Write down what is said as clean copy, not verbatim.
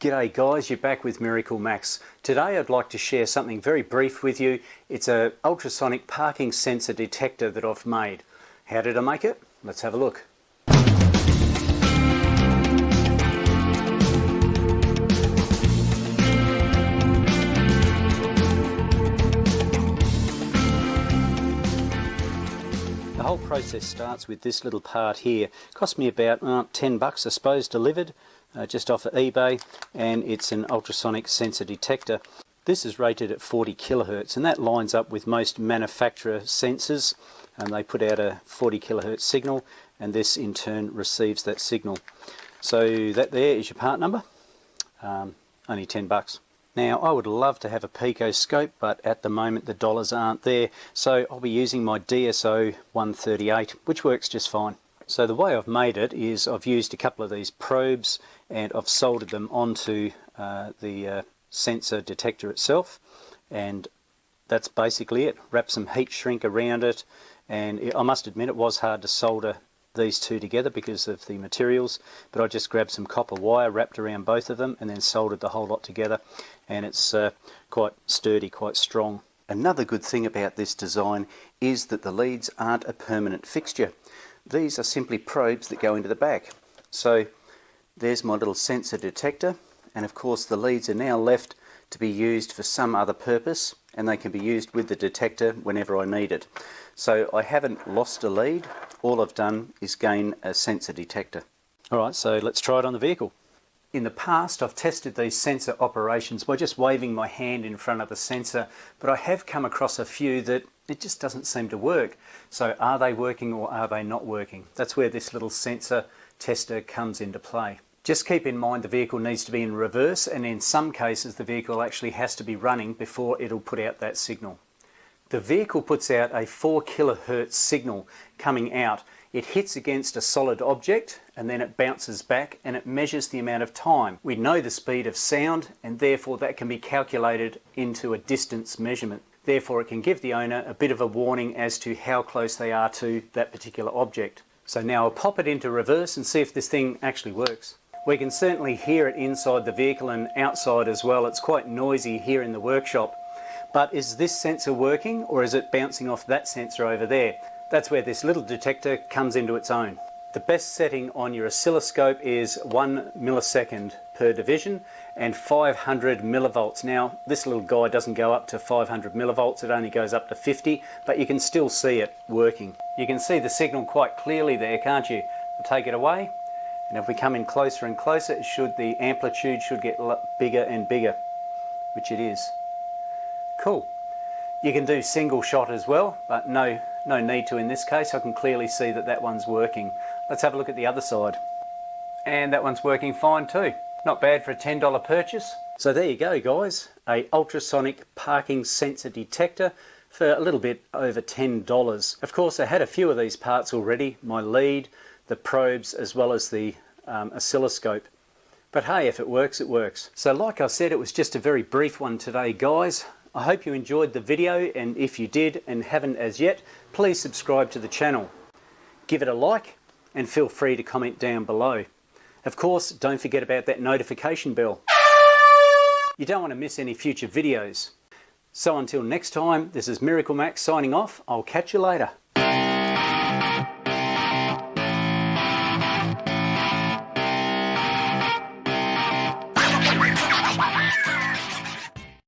G'day guys, you're back with MiracleMAX. Today I'd like to share something very brief with you. It's an ultrasonic parking sensor detector that I've made. How did I make it? Let's have a look. The whole process starts with this little part here. Cost me about $10 I suppose delivered. Just off of eBay, and it's an ultrasonic sensor detector. This is rated at 40 kilohertz, and that lines up with most manufacturer sensors, and they put out a 40 kilohertz signal, and this in turn receives that signal. So that there is your part number, only $10. Now I would love to have a picoscope, but at the moment the dollars aren't there, so I'll be using my DSO 138, which works just fine. So the way I've made it is I've used a couple of these probes and I've soldered them onto the sensor detector itself, and that's basically it. Wrap some heat shrink around it, and I must admit it was hard to solder these two together because of the materials, but I just grabbed some copper wire, wrapped around both of them, and then soldered the whole lot together, and it's quite sturdy, quite strong. Another good thing about this design is that the leads aren't a permanent fixture. These are simply probes that go into the back. So there's my little sensor detector, and of course the leads are now left to be used for some other purpose, and they can be used with the detector whenever I need it. So I haven't lost a lead, all I've done is gain a sensor detector. Alright, so let's try it on the vehicle. In the past I've tested these sensor operations by just waving my hand in front of the sensor, but I have come across a few that it just doesn't seem to work. So are they working or are they not working? That's where this little sensor tester comes into play. Just keep in mind the vehicle needs to be in reverse, and in some cases the vehicle actually has to be running before it'll put out that signal. The vehicle puts out a 4 kilohertz signal coming out. It hits against a solid object and then it bounces back, and it measures the amount of time. We know the speed of sound, and therefore that can be calculated into a distance measurement. Therefore it can give the owner a bit of a warning as to how close they are to that particular object. So now I'll pop it into reverse and see if this thing actually works. We can certainly hear it inside the vehicle and outside as well. It's quite noisy here in the workshop. But is this sensor working, or is it bouncing off that sensor over there? That's where this little detector comes into its own. The best setting on your oscilloscope is 1 millisecond per division and 500 millivolts. Now this little guy doesn't go up to 500 millivolts, it only goes up to 50, but you can still see it working. You can see the signal quite clearly there, can't you? I'll take it away, and if we come in closer and closer, the amplitude should get bigger and bigger, which it is. Cool. You can do single shot as well, but no need to in this case. I can clearly see that that one's working. Let's have a look at the other side. And that one's working fine too. Not bad for a $10 purchase. So there you go guys, a ultrasonic parking sensor detector for a little bit over $10. Of course I had a few of these parts already, my lead, the probes, as well as the oscilloscope. But hey, if it works, it works. So like I said, it was just a very brief one today guys. I hope you enjoyed the video, and if you did and haven't as yet, please subscribe to the channel. Give it a like and feel free to comment down below. Of course, don't forget about that notification bell. You don't want to miss any future videos. So until next time, this is MiracleMAX signing off. I'll catch you later.